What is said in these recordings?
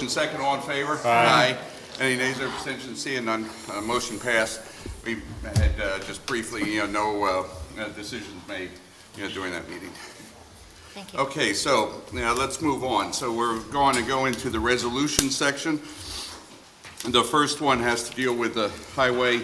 Second, all in favor? Aye. Any nays or abstentions? Seeing none, motion passed. We had just briefly, no decisions made, during that meeting. Thank you. Okay, so now let's move on. So we're going to go into the resolution section. The first one has to deal with the highway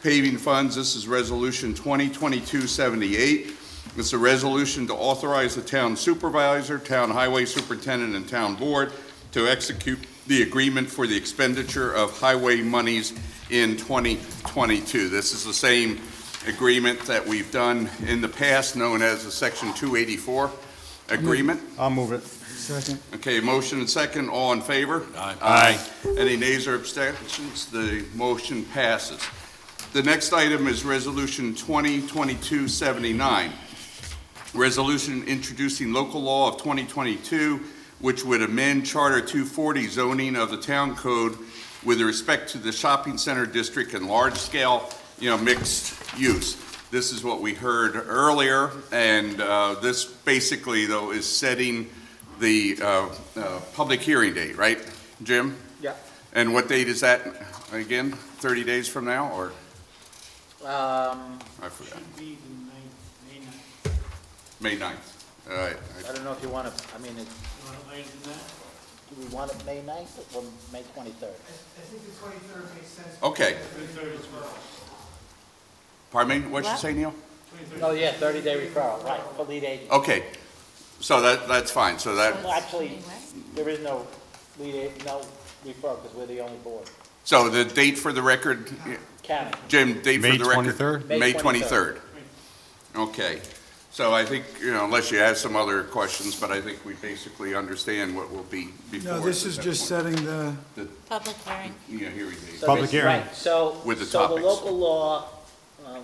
paving funds. This is Resolution 2022-78. It's a resolution to authorize the town supervisor, town highway superintendent, and town board to execute the agreement for the expenditure of highway monies in 2022. This is the same agreement that we've done in the past, known as the Section 284 agreement. I'll move it. Second. Okay, motion and second, all in favor? Aye. Aye. Any nays or abstentions? The motion passes. The next item is Resolution 2022-79. Resolution introducing local law of 2022, which would amend Charter 240 zoning of the town code with respect to the shopping center district and large-scale, mixed use. This is what we heard earlier, and this basically, though, is setting the public hearing date, right, Jim? Yeah. And what date is that, again? 30 days from now, or? I forgot. Should be the May May 9th. 9th. All right. I don't know if you want to, You want it later than that? do we want it May 9th or May 23rd? I think the 23rd makes sense. Okay. 23rd as well. Pardon me? What'd you What? say, Neil? 23rd. Oh, yeah, 30-day referral, right, for lead agency. Okay. So that's fine. So that. Well, actually, there is no no referral because we're the only board. So the date for the record, County. Jim, date for May the record? 23rd? May May 23rd. Okay. So I think, unless you have some other questions, but I think we basically understand what will be before. No, this us is at that just point. setting the, Public hearing. Hearing date. So Public this- hearing. Right, so, With the so topics. the local law,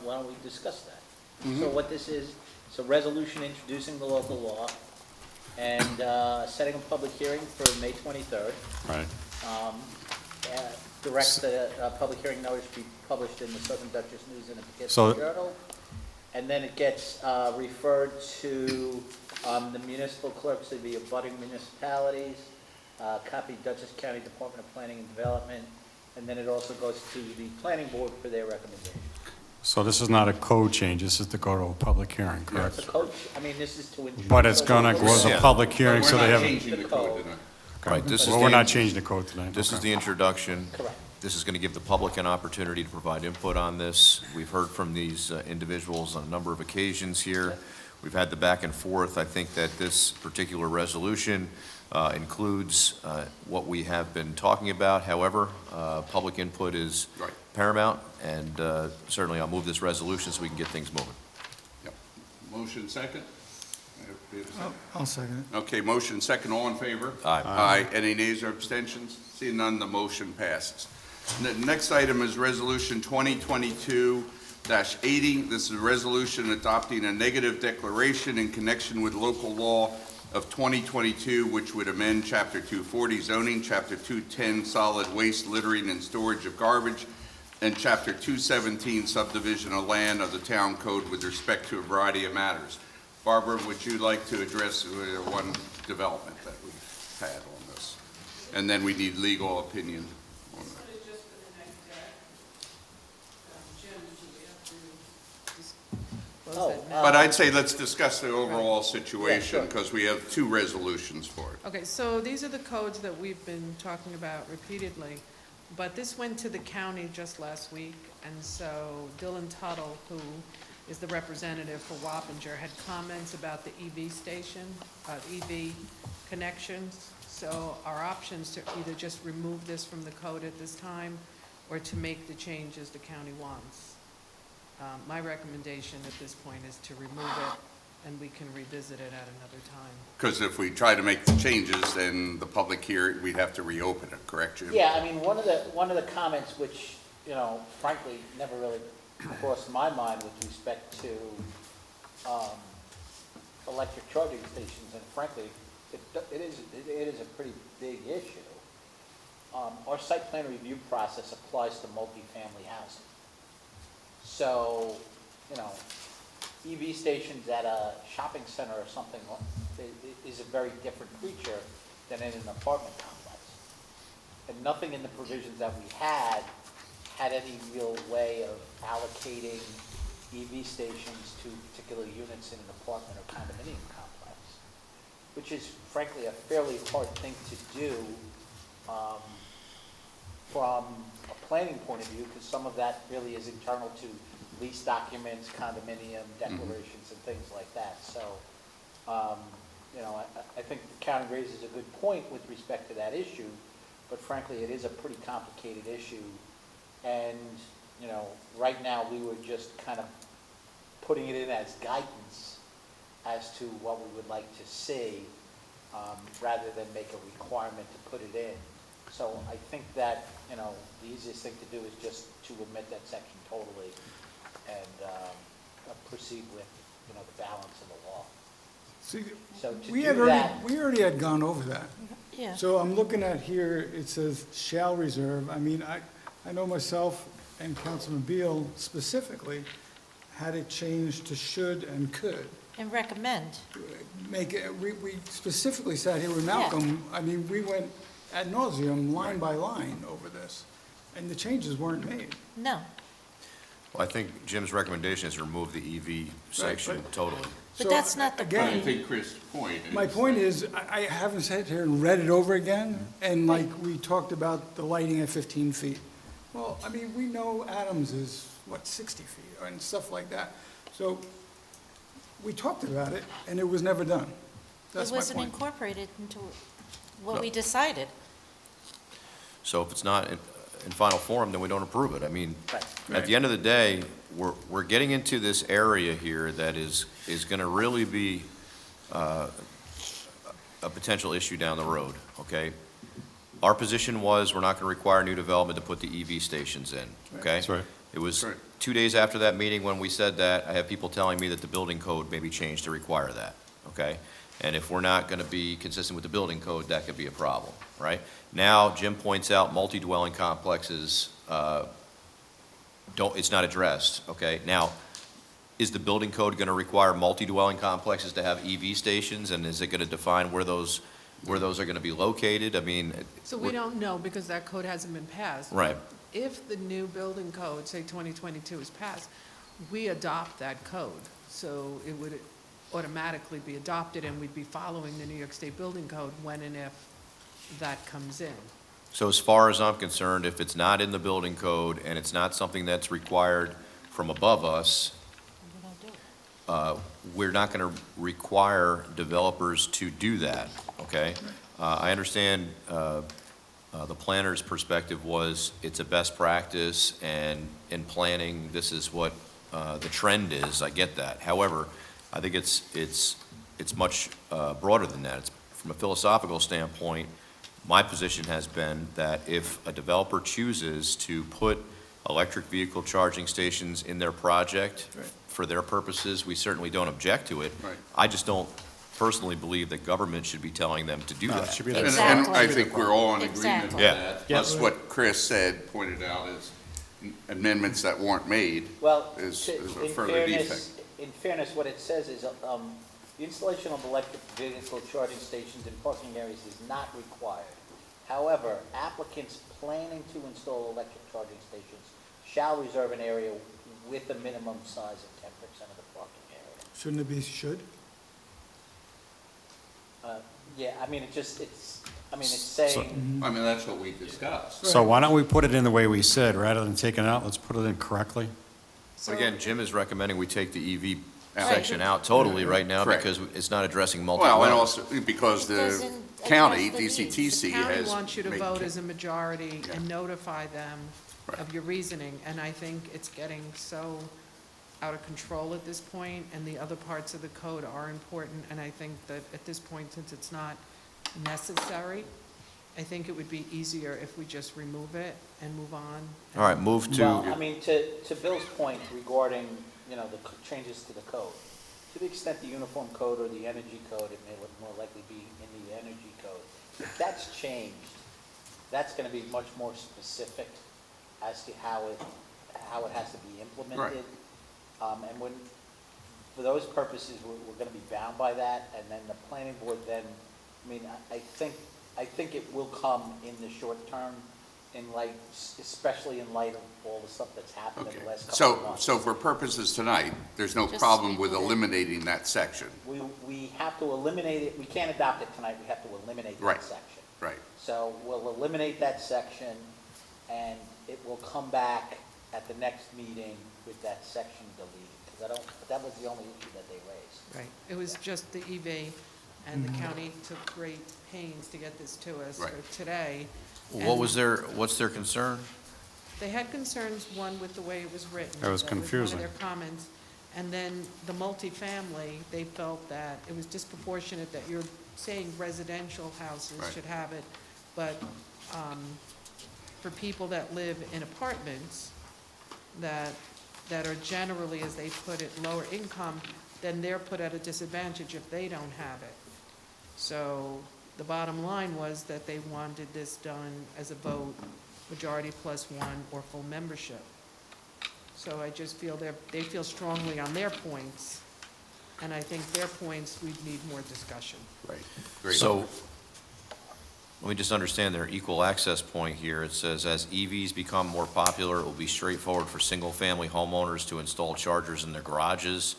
why don't we discuss that? Mm-hmm. So what this is, it's a resolution introducing the local law and setting a public hearing for May 23rd. Right. Direct the public hearing notice be published in the Southern Dutchess News and the So- Poughkeepsie Journal. And then it gets referred to the municipal clerks of the abutting municipalities, copy Dutchess County Department of Planning and Development, and then it also goes to the planning board for their recommendation. So this is not a code change, this is to go to a public hearing, It's correct? a coach, I mean, this is to ensure. But it's gonna go as a Yeah. public hearing, so We're they not have. changing the code tonight. Right, this is Well, we're not the, changing the code tonight. this is Okay. the introduction. Correct. This is going to give the public an opportunity to provide input on this. We've heard from these individuals on a number of occasions here. We've had the back and forth. I think that this particular resolution includes what we have been talking about. However, public input is Right. paramount, and certainly I'll move this resolution so we can get things moving. Yep. Motion second? I'll second it. Okay, motion second, all in favor? Aye. Aye. Any nays or abstentions? Seeing none, the motion passes. The next item is Resolution 2022-80. This is a resolution adopting a negative declaration in connection with local law of 2022, which would amend Chapter 240 zoning, Chapter 210 solid waste littering and storage of garbage, and Chapter 217 subdivision of land of the town code with respect to a variety of matters. Barbara, would you like to address one development that we've had on this? And then we need legal opinion on that. Just for the next day. Jim, do we have to Oh, But I'd say let's discuss the overall situation, sure. because we have two resolutions for it. Okay, so these are the codes that we've been talking about repeatedly, but this went to the county just last week, and so Dylan Tuttle, who is the representative for Wappinger, had comments about the EV station, EV connections. So our options to either just remove this from the code at this time, or to make the changes the county wants. My recommendation at this point is to remove it, and we can revisit it at another time. Because if we try to make the changes, then the public hearing, we'd have to reopen it, correct, Jim? Yeah, I mean, one of the comments which, frankly, never really crossed my mind with respect to electric charging stations, and frankly, it is a pretty big issue. Our site plan review process applies to multifamily housing. So, EV stations at a shopping center or something is a very different creature than in an apartment complex. nothing in the provisions that we had any real way of allocating EV stations to particular units in an apartment or condominium complex, which is frankly a fairly hard thing to do from a planning point of view, because some of that really is internal to lease documents, condominium declarations, and things like that. So, you know, I think the county raises a good point with respect to that issue, but frankly, it is a pretty complicated issue. And, you know, right now, we were just kind of putting it in as guidance as to what we would like to see, rather than make a requirement to put it in. So I think that, you know, the easiest thing to do is just to omit that section totally and proceed with, you know, the balance of the law. See, So to we do that, already had gone over that. Yeah. So I'm looking at here, it says shall reserve. I mean, I know myself and Councilman Beal specifically had it changed to should and could. And recommend. Make it, we specifically sat here with Malcolm. I mean, we went ad nauseum, line by line over this, and the changes weren't made. No. Well, I think Jim's recommendation is to remove the EV section but- totally. But So, that's not the again, I point. think Chris' point is. My point is, I haven't sat here and read it over again, and like we talked about the lighting at 15 feet. Well, I mean, we know Adams is, what, 60 feet, and stuff like that. So we talked about it, and it was never done. That's It my wasn't point. incorporated into what No. we decided. So if it's not in final form, then we don't approve it. I mean, right. at the end of the day, we're getting into this area here that is gonna really be a potential issue down the road, okay? Our position was, we're not gonna require new development to put the EV stations in, okay? That's right. It was Right. 2 days after that meeting when we said that, I have people telling me that the building code may be changed to require that, okay? And if we're not gonna be consistent with the building code, that could be a problem, right? Now, Jim points out multi-dwelling complexes, it's not addressed, okay? Now, is the building code gonna require multi-dwelling complexes to have EV stations? And is it gonna define where those are gonna be located? I mean. So we don't know because that code hasn't been passed. Right. If the new building code, say 2022 is passed, we adopt that code. So it would automatically be adopted and we'd be following the New York State Building Code when and if that comes in. So as far as I'm concerned, if it's not in the building code and it's not something that's required from above us, We don't do it. we're not going to require developers to do that, okay? I understand the planner's perspective was it's a best practice, and in planning, this is what the trend is. I get that. However, I think it's much broader than that. It's, from a philosophical standpoint, my position has been that if a developer chooses to put electric vehicle charging stations in their project Right. for their purposes, we certainly don't object to it. Right. I just don't personally believe that government should be telling them to do No, it that. should be And- the And I Exactly. think we're all in agreement with Exactly. Yeah. that. Yeah. Plus what Chris said, pointed out, is amendments that weren't made Well, is to- a in further fairness, defect. in fairness, what it says is, the installation of electric vehicle charging stations in parking areas is not required. However, applicants planning to install electric charging stations shall reserve an area with a minimum size of 10% of the parking area. Shouldn't it be should? Yeah, I mean, it's saying, I mean, that's what we discussed. So why don't we put it in the way we said, rather than taking it out, let's put it in correctly? But again, Jim is recommending we take the EV Out. section out totally right now Correct. because it's not addressing Well, multi-dwelling. and also because the Doesn't county, address the needs. DCTC The county has. wants you to made- vote as a majority Yeah. and notify them Right. of your reasoning. And I think it's getting so out of control at this point, and the other parts of the code are important. And I think that at this point, since it's not necessary, I think it would be easier if we just remove it and move on. All right, move well, to, I mean, to Bill's point regarding, you know, the changes to the code, to the extent the uniform code or the energy code, it may more likely be in the energy code. If that's changed, that's going to be much more specific as to how it has to be implemented. And when, for those purposes, we're going to be bound by that, and then the planning board then, I mean, I think I think it will come in the short term, in light, especially in light of all the stuff that's happened in Okay. the last couple of So, months. so for purposes tonight, there's no Just problem with leave it. eliminating that section, We have to eliminate it, we can't adopt it tonight, we have to eliminate Right. that section. right? So we'll eliminate that section, and it will come back at the next meeting with that section deleted, because that was the only issue that they raised. Right, it was just the EV, and the county took great pains to get this to us Right. today. What's their concern? They had concerns, one, with the way it was written. It was That confusing. one of their comments. And then the multifamily, they felt that it was disproportionate that you're saying residential houses Right. should have it, but for people that live in apartments that are generally, as they put it, lower income, then they're put at a disadvantage if they don't have it. So the bottom line was that they wanted this done as a vote, majority plus one, or full membership. So I just feel they feel strongly on their points, and I think their points, we'd need more discussion. Right. Great. So, let me just understand their equal access point here. It says, as EVs become more popular, it will be straightforward for single-family homeowners to install chargers in their garages.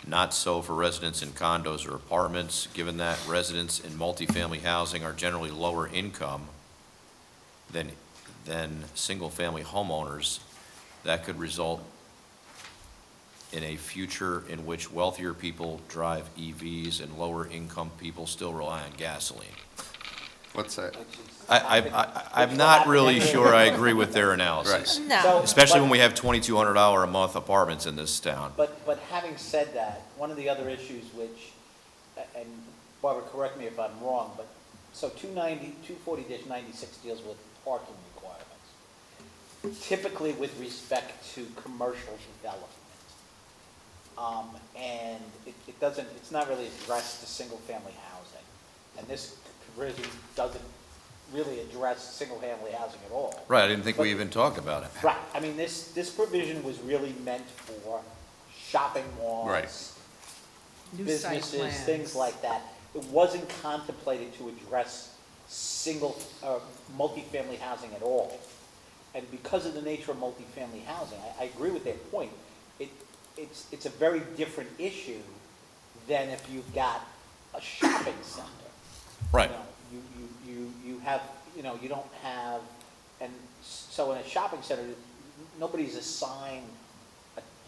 Not so for residents in condos or apartments, given that residents in multifamily housing are generally lower income than single-family homeowners. That could result in a future in which wealthier people drive EVs and lower-income people still rely on gasoline. What's that? I'm not really sure I agree with their analysis. No. Especially when we have $2,200 a month apartments in this town. But having said that, one of the other issues which, and Barbara, correct me if I'm wrong, but, so 240-96 deals with parking requirements, typically with respect to commercial development. And it doesn't, it's not really addressed to single-family housing. And this provision doesn't really address single-family housing at all. Right, I didn't think we even talked about it. Right, I mean, this provision was really meant for shopping malls. Right. New site Businesses, plans. things like that. It wasn't contemplated to address multifamily housing at all. And because of the nature of multifamily housing, I agree with their point. It's a very different issue than if you've got a shopping center. Right. You have, you don't have, and so in a shopping center, nobody's assigned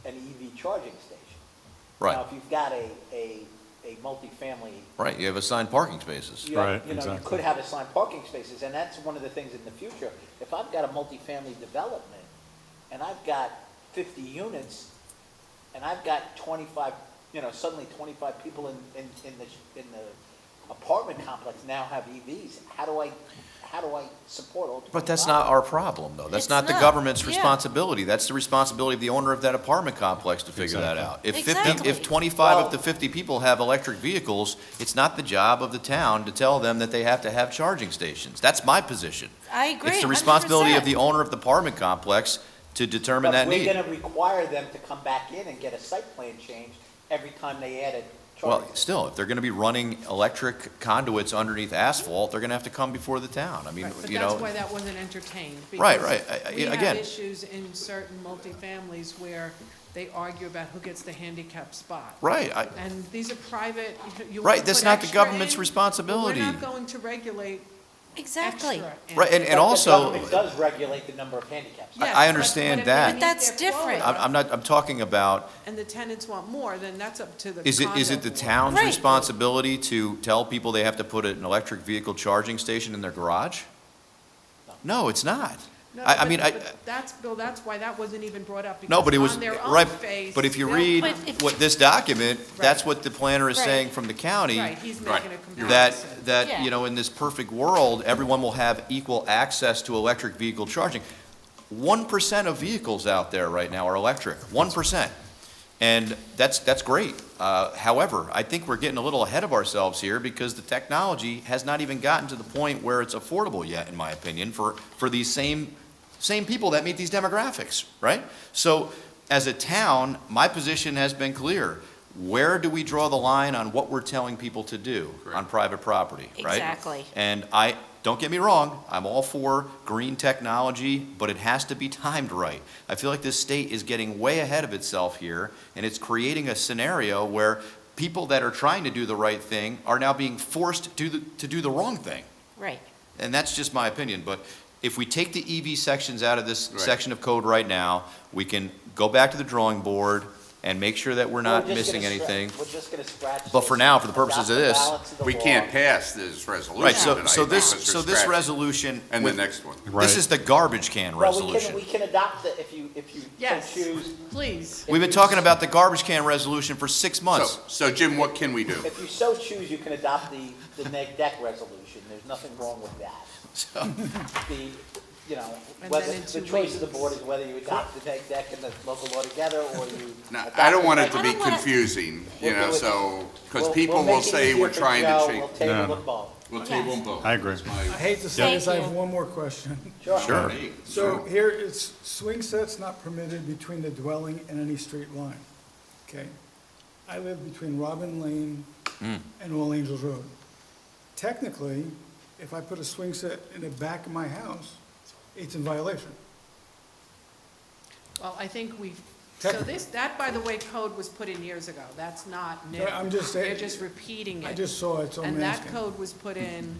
an EV charging station. Right. Now, if you've got a multifamily, Right, you have assigned parking spaces. you Right, you exactly. could have assigned parking spaces, and that's one of the things in the future. If I've got a multifamily development, and I've got 50 units, and I've got 25, suddenly 25 people in the apartment complex now have EVs, how do I support all 25? But that's not our problem, though. That's It's not the not, government's yeah. responsibility. That's the responsibility of the owner of that apartment complex to figure that out. Exactly. If 25 Well- of the 50 people have electric vehicles, it's not the job of the town to tell them that they have to have charging stations. That's my position. I agree, It's the responsibility of 100%. the owner of the apartment complex to determine that But we're need. gonna require them to come back in and get a site plan change every time they add a Well, charging. still, if they're going to be running electric conduits underneath asphalt, they're going to have to come before the town. I mean, Right, but you that's know. why that wasn't entertained. Right, because right. We have Again- issues in certain multifamilies where they argue about who gets the handicap spot. Right, And these are private, you Right, wanna that's put not the extra government's in, responsibility. We're not going to regulate Exactly. extra. in. Right, and But the also, government does regulate the number of handicaps. Yes, I but- understand but if they that. meet But that's their different. quota I'm talking about, And the tenants want more, then that's up to the is it condo the board. town's Right. responsibility to tell people they have to put an electric vehicle charging station in their garage? No, it's not. No, I but- mean, but that's, Bill, that's why that wasn't even brought up. No, but it was, Because on their own right, face, but if you they'll read come- But if- what this document, that's Right. what the planner is Right. saying from the county. Right, he's Right. making a That, comparison. that, Yeah. you know, in this perfect world, everyone will have equal access to electric vehicle charging. 1% of vehicles out there right now are electric, 1%. And that's great. However, I think we're getting a little ahead of ourselves here because the technology has not even gotten to the point where it's affordable yet, in my opinion, for these same people that meet these demographics, right? So as a town, my position has been clear. where do we draw the line on what we're telling people to do on private property, right? Exactly. And don't get me wrong, I'm all for green technology, but it has to be timed right. I feel like this state is getting way ahead of itself here, and it's creating a scenario where people that are trying to do the right thing are now being forced to do the wrong thing. Right. And that's just my opinion, but if we take the EV sections out of this Right. section of code right now, we can go back to the drawing board and make sure that we're not missing anything. We're just gonna scratch. But for this, now, for the purposes of adopt the this, balance of the We law. can't pass this resolution Right, so tonight this, because we're so this scratching. resolution. And the with- next one. Right. This is the garbage can Well, resolution. we can adopt it if you Yes, so choose. please. We've been talking about the garbage can resolution for 6 months. So Jim, what can we do? If you so choose, you can adopt the neg deck resolution. There's nothing wrong with that. So, The, you know, And whether, then in the 2 choice of the weeks. board is whether you adopt the neg deck and the local law together, or you. Now, adopt I don't want it the to neg- be I don't wanna- confusing, you We'll know, do it. so, because We'll- people we'll will make it say easier we're for trying to Joe. change. We'll table No. them both. We'll table them both. I agree. That's my- I hate to say this, I Thank have you. one more question. Sure. Hey, So here, it's swing sets not permitted between the dwelling and any street line, okay? I live between Robin Lane and All Angels Road. Technically, if I put a swing set in the back of my house, it's in violation. Well, I think so that, by the way, code was put in years ago. That's not new. Yeah, I'm just saying- They're just repeating it. I just saw it, so I'm And that asking. code was put in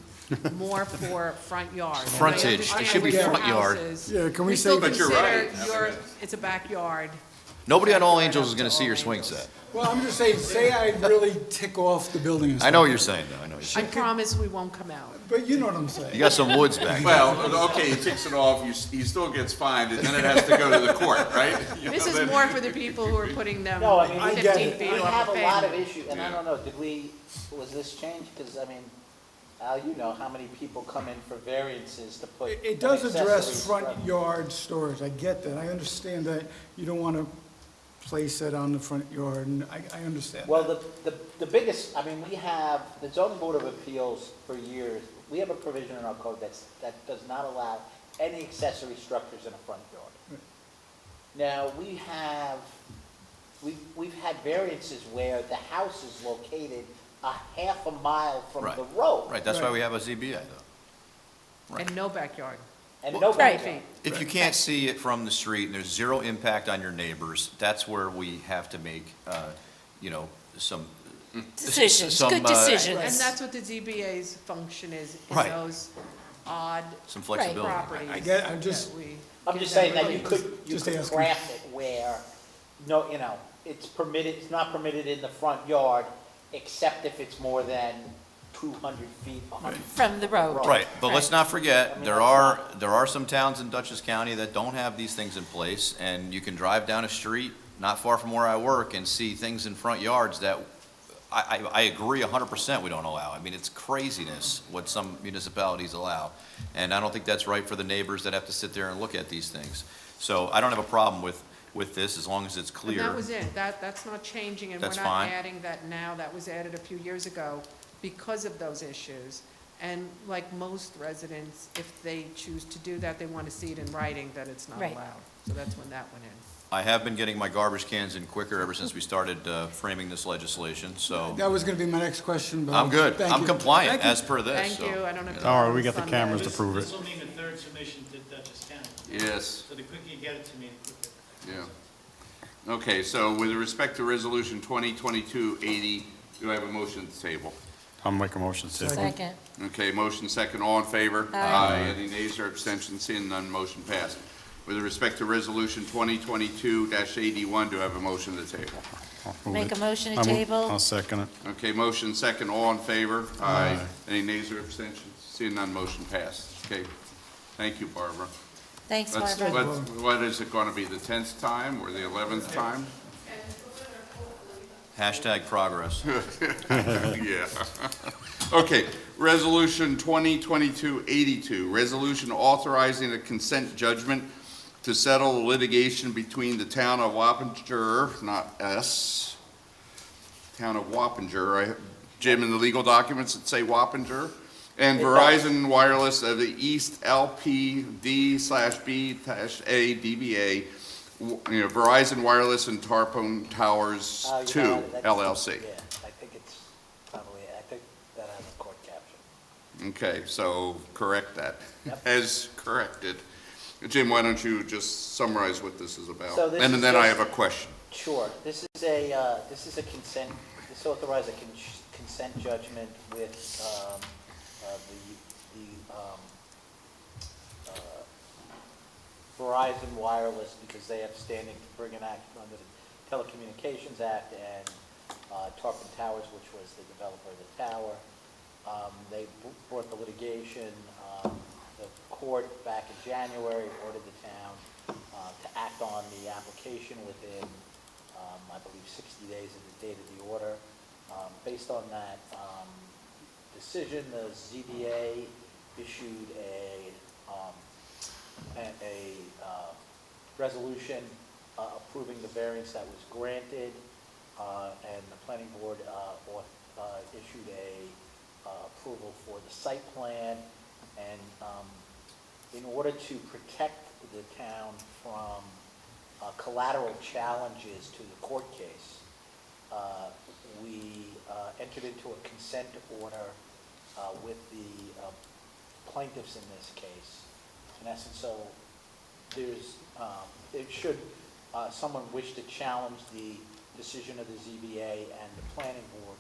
more for front yard. And I Frontage. It understand should be with your front yard. houses, Yeah, can we still say- But you're right. consider it's a backyard. Nobody on All Backyard Angels up is gonna to see All your swing Angels. set. Well, I'm just saying, say I really tick off the building and stuff. I know what you're saying, though, I know what you're I saying. promise we won't come out. But you know what I'm You saying. got some woods back there. Well, okay, he takes it off, he still gets fined, and then it has to go to the court, right? You This know, is then- more for the people who are putting them No, I mean, I get 15 it. feet we off have the a lot of pavement. issues, and I don't know, was this changed? Because, I mean, Al, you know how many people come in for variances to put. It does an address accessory front structure. yard storage, I get that, I understand that you don't want to place it on the front yard, and I understand. Well, the biggest, I mean, we have, the zoning board of appeals for years, we have a provision in our code that does not allow any accessory structures in a front yard. Now, we've had variances where the house is located a half a mile from Right. the road. Right, that's why we have a ZBA, though. Right. And no backyard. And no Right. backyard. If you can't see it from the street and there's zero impact on your neighbors, that's where we have to make, some. Decisions, some, good And decisions. that's what the ZBA's function is, in Right. those odd Some flexibility. properties. I get- I'm just- that we I'm give just them saying that you relief. could Just asking. craft it where, no, you know, it's permitted, it's not permitted in the front yard, except if it's more than 200 feet, 100 feet. From the road. Right, but let's Right. not I forget, mean, there are some towns in Dutchess County that don't have these things in place, and you can drive down a street not far from where I work and see things in front yards that I agree 100% we don't allow. I mean, it's craziness what some municipalities allow, and I don't think that's right for the neighbors that have to sit there and look at these things. So I don't have a problem with this, as long as it's And clear. that was it, that's not changing, and we're That's not fine. adding that now, that was added a few years ago because of those issues. And like most residents, if they choose to do that, they want to see it in writing that it's not Right. allowed. So that's when that went in. I have been getting my garbage cans in quicker ever since we started framing this legislation, so That was going to be my next question, but. I'm good. thank I'm you. compliant Thank you. as per this. Thank so, you, I don't have to. All right, go we on got the Sunday. cameras to prove it. This will mean a third submission to Dutchess County. Yes, So the quicker you get it to me, the quicker. yeah. Okay, so with respect to Resolution 2022-80, do I have a motion to table? I'll make a motion to table. Second. Okay, motion second, all in favor? Aye. Any nays or abstentions? Seeing none, motion passed. With respect to Resolution 2022-81, do I have a motion to table? I'll move Make it. a motion to I'll table. second it. Okay, motion second, all in favor? Aye. Any nays or abstentions? Seeing none, motion passed. Okay, thank you, Barbara. Thanks, Let's- Barbara. What is it going to be, the 10th time or the 11th time? Hashtag progress. Yeah. Okay, Resolution 2022-82, resolution authorizing a consent judgment to settle the litigation between the town of Wappinger, not S, town of Wappinger, Jim, in the legal documents that say Wappinger, and Verizon Wireless of the East LPD/B-A DBA Verizon Wireless and Tarpon Towers You 2 know, that's- LLC. Yeah, I think it's probably, I think that has a court caption. Okay, so correct that. Yep. As corrected. Jim, why don't you just summarize what this is about? So this And is then I just- have a question. Sure, this is a consent, this authorizes a consent judgment with, Verizon Wireless, because they have standing to bring an act under the Telecommunications Act, and Tarpon Towers, which was the developer of the tower. They brought the litigation. The court back in January ordered the town to act on the application within, I believe, 60 days of the date of the order. Based on that decision, the ZBA issued a resolution approving the variance that was granted, and the planning board issued a approval for the site plan. And in order to protect the town from collateral challenges to the court case, we entered into a consent order with the plaintiffs in this case. In essence, so there's, should someone wish to challenge the decision of the ZBA and the planning board,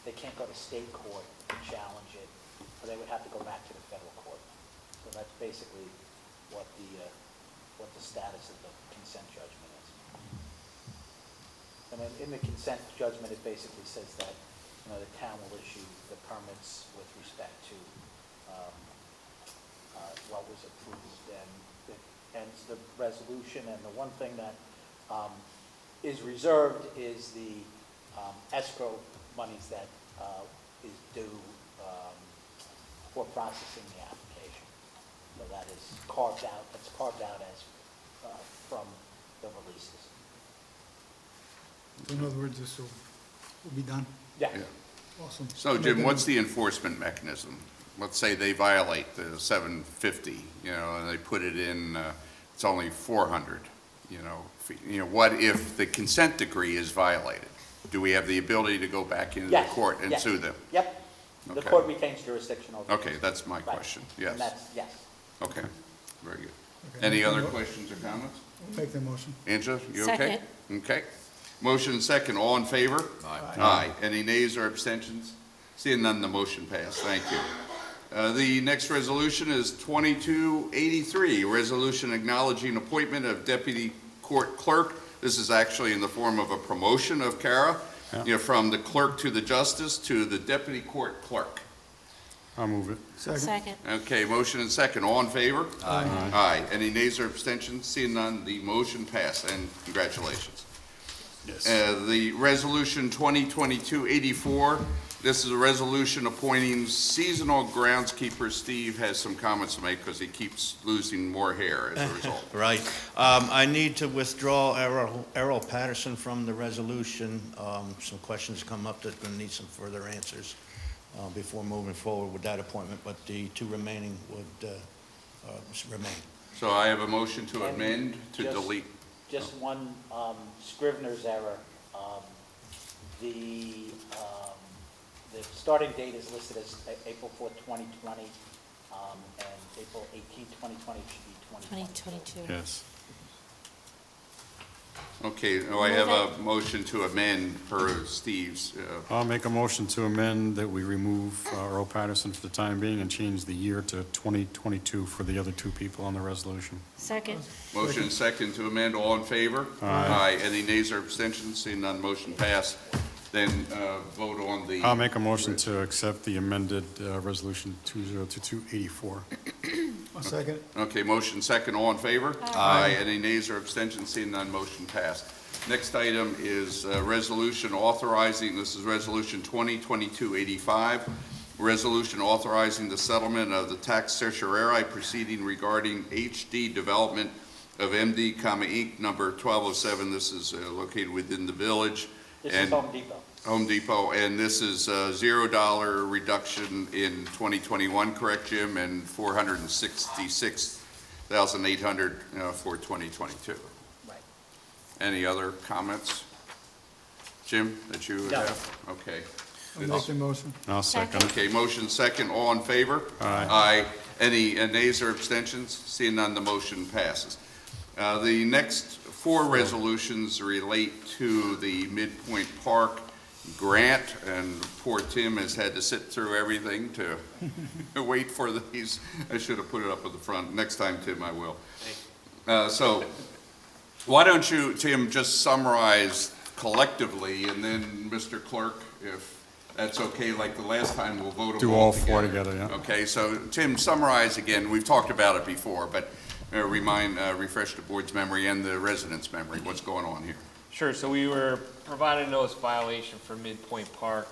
they can't go to state court to challenge it, or they would have to go back to the federal court. So that's basically what the status of the consent judgment is. And then in the consent judgment, it basically says that, the town will issue the permits with respect to what was approved, and it ends the resolution. And the one thing that is reserved is the escrow monies that is due for processing the application. So that is carved out, that's carved out as from the releases. In other words, this will be done. Yeah. Yeah. Awesome. So Jim, what's the enforcement mechanism? Let's say they violate the 750, and they put it in, it's only 400, feet. What if the consent decree is violated? Do we have the ability to go back into the Yes, court and yes. sue them? Yep. The Okay. court retains jurisdiction over. Okay, that's my Right. question, yes. And that's, yes. Okay, very good. Okay. Any other questions or comments? Make the motion. Angela, you okay? Second. Okay. Motion and second, all in favor? Aye. Aye. Any nays or abstentions? Seeing none, the motion passed. Thank you. The next resolution is 2283, resolution acknowledging appointment of deputy court clerk. This is actually in the form of a promotion of Kara, from the clerk to the justice to the deputy court clerk. I'll move it. Second. Okay, motion and second, all in favor? Aye. Aye. Any nays or abstentions? Seeing none, the motion passed, and congratulations. Yes. The resolution 2022-84, this is a resolution appointing seasonal groundskeeper. Steve has some comments to make because he keeps losing more hair as a result. Right. I need to withdraw Errol Patterson from the resolution. Some questions come up that going to need some further answers before moving forward with that appointment, but the two remaining would remain. So I have a motion to And amend to just- delete. Just one Scrivener's error. The starting date is listed as April 4th, 2020, and April 18th, 2020 should be 2022. 2022. Yes. Okay, now I have a motion to amend per Steve's. I'll make a motion to amend that we remove Earl Patterson for the time being and change the year to 2022 for the other two people on the resolution. Second. Motion and second to amend, all in favor? Aye. Any nays or abstentions? Seeing none, motion passed. Then vote on the. I'll make a motion to accept the amended resolution 2022-84. A second. Okay, motion second, all in favor? Aye. Any nays or abstentions? Seeing none, motion passed. Next item is resolution authorizing, this is resolution 2022-85, resolution authorizing the settlement of the tax certiorari proceeding regarding HD development of MD, Inc., number 1207. This is located within the village. This And is Home Depot. Home Depot, and this is $0 reduction in 2021, correct, Jim? And $466,800 for 2022. Any other comments? Jim, that you No. have? Okay. I'll make the motion. I'll second it. Okay, motion second, all in favor? Aye. Aye. Any nays or abstentions? Seeing none, the motion passes. The next four resolutions relate to the Midpoint Park grant, and poor Tim has had to sit through everything to wait for these. I should have put it up at the front. Next time, Tim, I will. So why don't you, Tim, just summarize collectively, and then Mr. Clerk, if that's okay, like the last time, we'll vote them Do all four together, yeah. Okay, so Tim, summarize again. We've talked about it before, but refresh the board's memory and the residents' memory. What's going on here? Sure, so we were provided a notice violation for Midpoint Park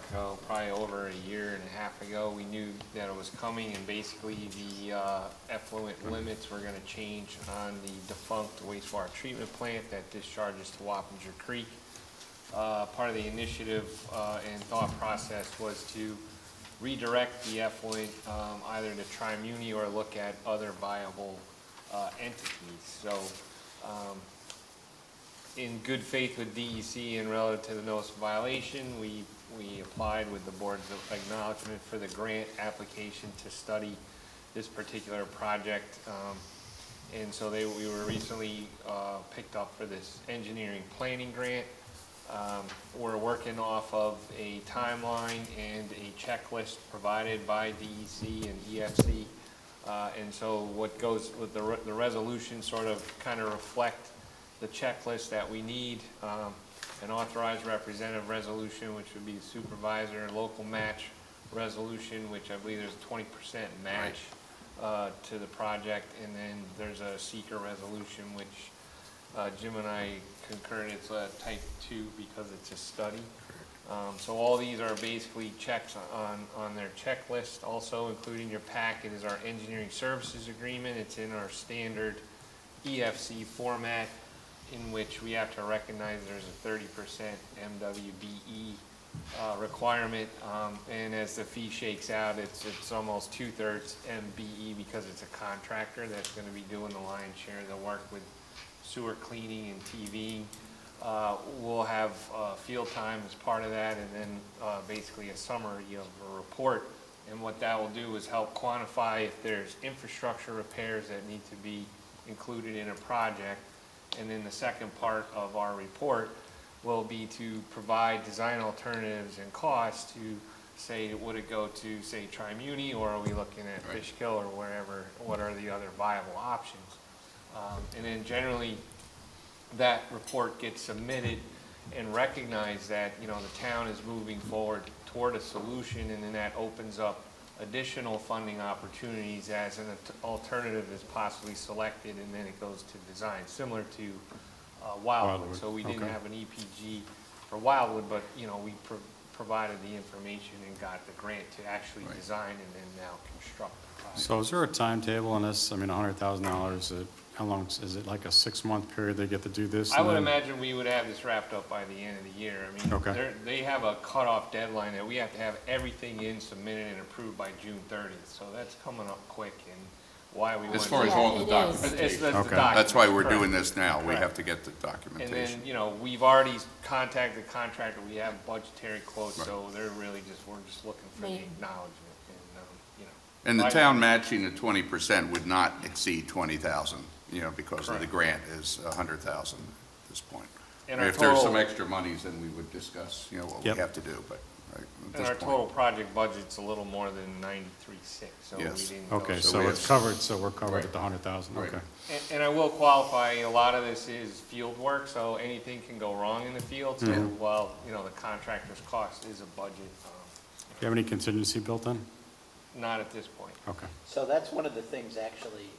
probably over a year and a half ago. We knew that it was coming, and basically the effluent limits were going to change on the defunct wastewater treatment plant that discharges to Wappinger Creek. Part of the initiative and thought process was to redirect the effluent either to Tri-Muni or look at other viable entities. So in good faith with DEC and relative to the notice of violation, we applied with the board's acknowledgement for the grant application to study this particular project. And so we were recently picked up for this engineering planning grant. We're working off of a timeline and a checklist provided by DEC and EFC. And so what goes with the resolution sort of kind of reflect the checklist that we need. An authorized representative resolution, which would be the supervisor, local match resolution, which I believe there's a 20% match to the project. And then there's a seeker resolution, which Jim and I concurred it's a type 2 because it's a study. So all these are basically checks on their checklist. Also including your packet is our engineering services agreement. It's in our standard EFC format, in which we have to recognize there's a 30% MWBE requirement. And as the fee shakes out, it's almost 2/3 MBE because it's a contractor that's going to be doing the lion's share of the work with sewer cleaning and TVing. We'll have field time as part of that, and then basically a summary of a report. And what that will do is help quantify if there's infrastructure repairs that need to be included in a project. And then the second part of our report will be to provide design alternatives and costs to say, would it go to, say, Tri-Muni, or are we looking at Fishkill or wherever, what are the other viable options? And then generally, that report gets submitted and recognize that, you know, the town is moving forward toward a solution, and then that opens up additional funding opportunities as an alternative is possibly selected, and then it goes to design, similar to Wildwood. So we didn't have an EPG for Wildwood, but, you know, we provided the information and got the grant to actually design and then now construct the project. So is there a timetable on this? I mean, $100,000, how long, is it like a 6-month period they get to do this? I would imagine we would have this wrapped up by the end of the year. I mean, they have a cutoff deadline that we have to have everything in, submitted, and approved by June 30th. So that's coming up quick, and why we want As far as Yeah, all the it is. documentation. the Okay. That's why we're Correct. doing this now. We Correct. have to get the And documentation. then, you know, we've already contacted the contractor. We have budgetary quotes, Right. so we're just looking for the Right. acknowledgement, and, you know. And the I- town matching at 20% would not exceed 20,000, you know, because of the grant is 100,000 at this point. And our If there's some total- extra monies, then we would discuss, you know, what we Yep. have to do, but at And this our point. total project budget's a little more than 93.6, so we Yes. didn't go. Okay, So so we it's have- covered, so we're covered Right. at the 100,000, Right. okay. And I will qualify, a lot of this is field work, so anything can go wrong in the field. So while, you know, the contractor's cost is a budget, Do you have any contingency built in? not at this point. Okay. So that's one of the things, actually.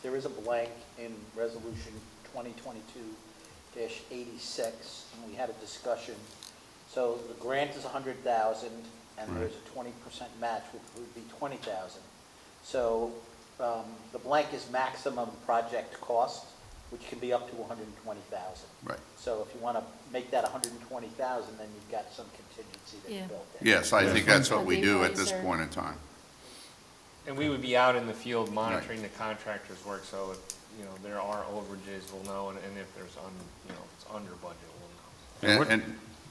There is a blank in Resolution 2022-86, and we had a discussion. So the grant is 100,000, and there's a 20% match, which would be 20,000. So the blank is maximum project cost, which can be up to 120,000. Right. So if you want to make that 120,000, then you've got some contingency that's Yeah. built in. Yes, I think that's what we That'd be do at this wiser. point in time. And we would be out in the field monitoring the contractor's work, so if, you know, there are overages, we'll know, and if there's it's under budget, we'll know.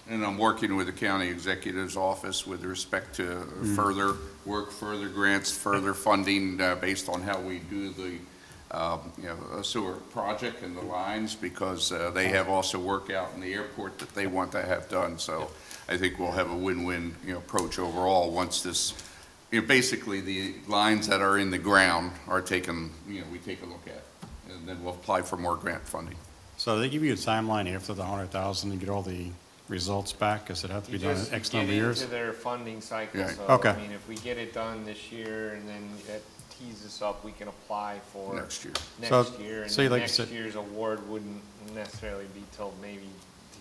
And I'm working with the county executive's office with respect to further work, further grants, further funding, based on how we do the, sewer project and the lines, because they have also work out in the airport that they want to have done. So I think we'll have a win-win, approach overall once this, basically the lines that are in the ground are taken, we take a look at, and then we'll apply for more grant funding. So they give you a timeline after the 100,000 to get all the results back? Does it have to be done in X number of years? You just get into their funding cycle, Right. so, Okay. I mean, if we get it done this year, and then that tees us up, we can apply for Next year. So, next year, and say then like you next said- year's award wouldn't necessarily be till maybe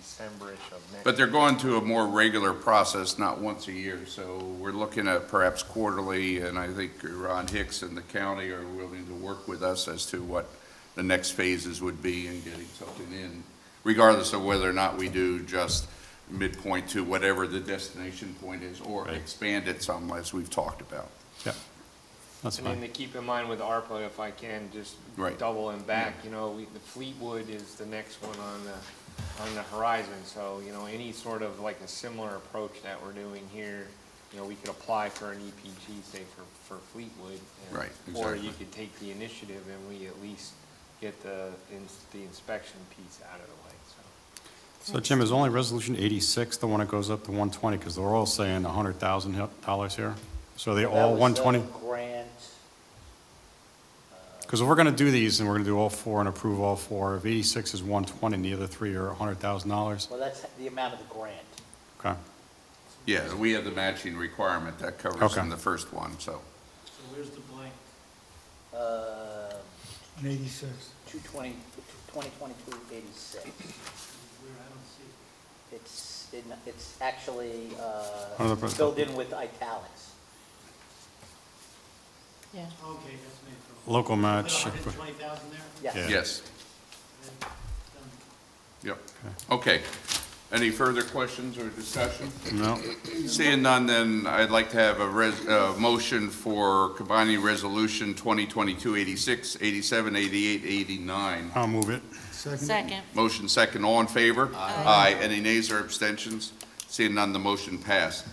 December-ish of next. But they're going to a more regular process, not once a year, so we're looking at perhaps quarterly, and I think Ron Hicks and the county are willing to work with us as to what the next phases would be in getting something in, regardless of whether or not we do just midpoint to whatever the destination point is, or Right. expand it some, as we've talked about. Yeah, that's And then fine. to keep in mind with ARPA, if I can, just Right. double and back, the Fleetwood is the next one on the horizon, so, any sort of like a similar approach that we're doing here, we could apply for an EPG, say, for Fleetwood. Right, Or exactly. you could take the initiative and we at least get the inspection piece out of the way, so. So Jim, is only Resolution 86 the one that goes up to 120? Because they're all saying $100,000 here. So are they all 120? Grant, Because if we're going to do these, and we're going to do all four and approve all four, if 86 is 120 and the other three are $100,000, well, that's the amount of the grant. okay. Yeah, we have the matching requirement that covers Okay. in the first one, so. So where's the blank? On 86. 2022, 86. Where I don't see it. It's actually Under the- filled in with italics. Yeah. Okay, that's made for. Local match. 120,000 there? Yes. Yeah. Yes, Done. yep. Okay. Any further questions or discussion? No? Seeing none, then I'd like to have a motion for combining Resolution 2022-86, 87, 88, 89. I'll move it. Second. Motion second, all in favor? Aye. Any nays or abstentions? Seeing none, the motion passed.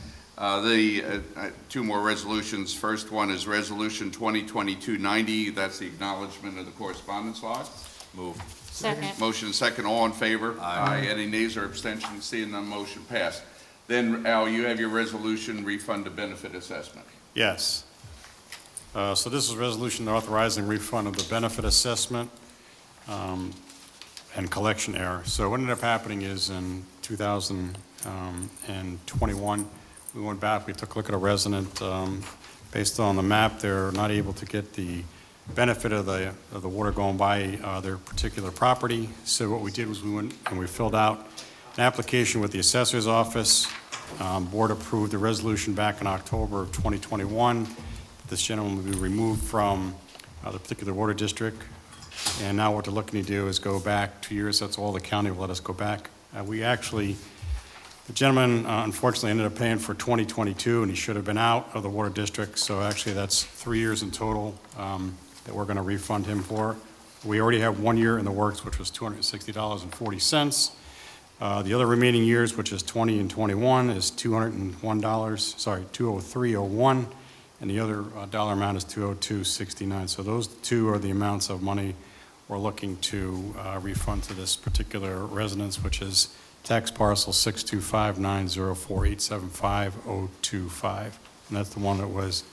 Two more resolutions. First one is Resolution 2022-90. That's the acknowledgement of the correspondence log. Move. Second. Motion second, all in favor? Aye. Any nays or abstentions? Seeing none, motion passed. Then, Al, you have your resolution, refund to benefit assessment. Yes. So this is a resolution authorizing refund of the benefit assessment and collection error. So what ended up happening is in 2021, we went back, we took a look at a resident. Based on the map, they're not able to get the benefit of the water going by their particular property. So what we did was we went and we filled out an application with the assessor's office. Board approved the resolution back in October of 2021. This gentleman will be removed from the particular water district. And now what they're looking to do is go back 2 years. That's all the county will let us go back. The gentleman unfortunately ended up paying for 2022, and he should have been out of the water district. So actually, that's 3 years in total that we're going to refund him for. We already have 1 year in the works, which was $260.40. The other remaining years, which is 20 and 21, is $203.01, and the other dollar amount is $202.69. So those two are the amounts of money we're looking to refund to this particular residence, which is tax parcel 625904875.025, and that's the one that was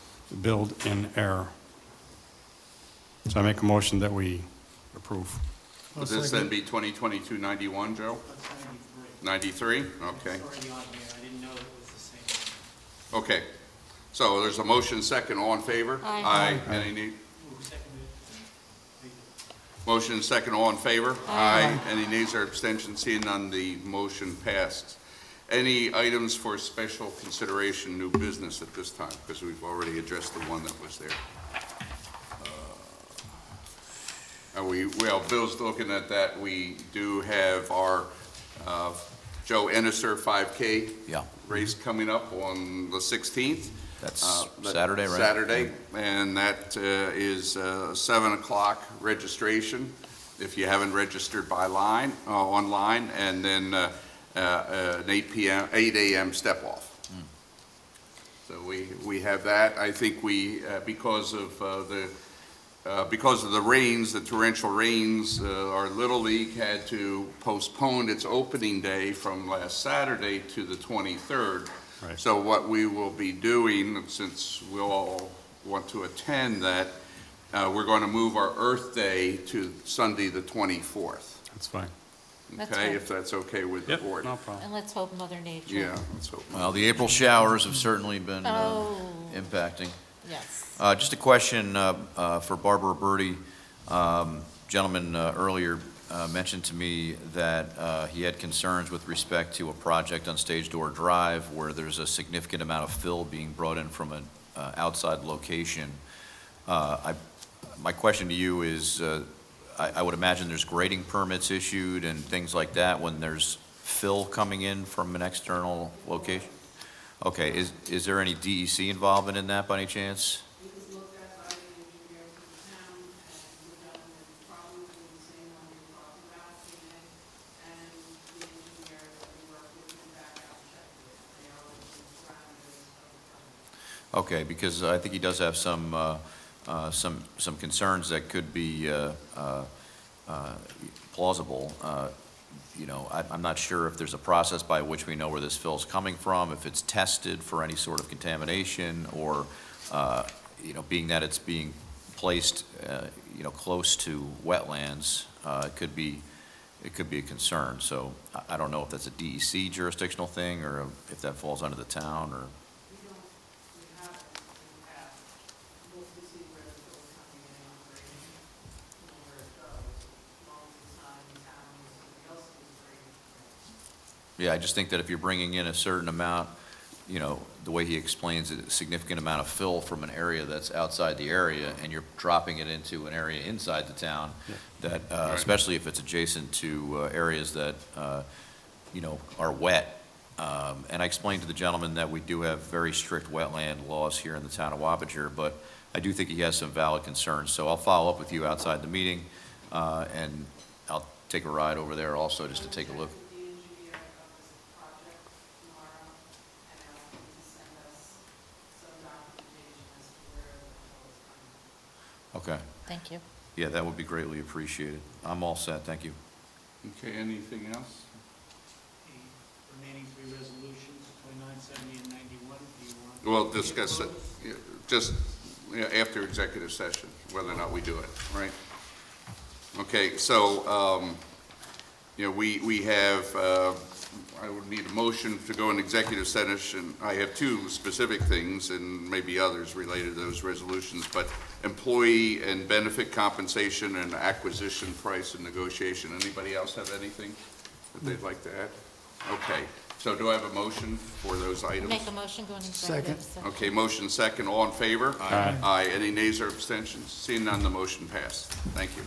billed in error. So I make a motion that we approve. Would this then be 2022-91, Joe? That's 93? 93. Okay, It's already on here. I didn't know it was the same. okay. So there's a motion second, all in favor? Aye. Any need? Who seconded it? Motion second, all in favor? Aye. Any nays or abstentions? Seeing none, the motion passed. Any items for special consideration, new business at this time? Because we've already addressed the one that was there. Well, Bill's looking at that. We do have our Joe Ennisser 5K Yeah. race coming up on the 16th. That's Saturday, right? Saturday, and that is 7 o'clock registration, if you haven't registered by line, online, and then an 8 a.m. step-off. So we have that. I think because of the rains, the torrential rains, our Little League had to postpone its opening day from last Saturday to the 23rd. Right. So what we will be doing, since we'll all want to attend that, we're going to move our Earth Day to Sunday, the 24th. That's fine. That's Okay, fine. if that's okay with the Yep, board. no problem. And let's hope Mother Nature. Yeah, let's hope. Well, the April showers have certainly been Oh. impacting. Yes. Just a question for Barbara Birdie. Gentleman earlier mentioned to me that he had concerns with respect to a project on Stage Door Drive where there's a significant amount of fill being brought in from an outside location. My question to you is, I would imagine there's grading permits issued and things like that when there's fill coming in from an external location? Okay, is there any DEC involvement in that by any chance? It was looked at by the engineer for the town, and the gentleman probably doing the same one you're talking about came in, and the engineer that we work with came back out and checked it. They are within the parameters of the permit. Okay, because I think he does have some concerns that could be plausible. You know, I'm not sure if there's a process by which we know where this fill's coming from, if it's tested for any sort of contamination, or, you know, being that it's being placed, you know, close to wetlands, it could be a concern. So I don't know if that's a DEC jurisdictional thing, or if that falls under the town, or... We haven't in the past looked to see where the fill's coming in on grading, you know, where it goes, as long as it's not in the town, or somebody else's grading. Yeah, I just think that if you're bringing in a certain amount, you know, the way he explains it, a significant amount of fill from an area that's outside the area, and you're dropping it into an area inside the town, that, especially if it's adjacent to areas that, you know, are wet. And I explained to the gentleman that we do have very strict wetland laws here in the town of Wappinger, but I do think he has some valid concerns. So I'll follow up with you outside the meeting, and I'll take a ride over there also just to take a look. The engineer of this project tomorrow, and ask him to send us some documentation as to where the fill is coming from. Okay. Thank you. Yeah, that would be greatly appreciated. I'm all set, thank you. Okay, anything else? The remaining three resolutions, 29, 70, and 91, do you want? We'll to get discuss it, voted? just after executive session, whether or not we do it, right? Okay, so, you know, we have, I would need a motion to go in executive session. I have two specific things, and maybe others related to those resolutions, but employee and benefit compensation and acquisition price and negotiation. Anybody else have anything that they'd like to add? Okay, so do I have a motion for those items? Make a motion going executive session. Okay, motion second, all in favor? Aye. Aye, any nays or abstentions? Seeing none, the motion passed. Thank you.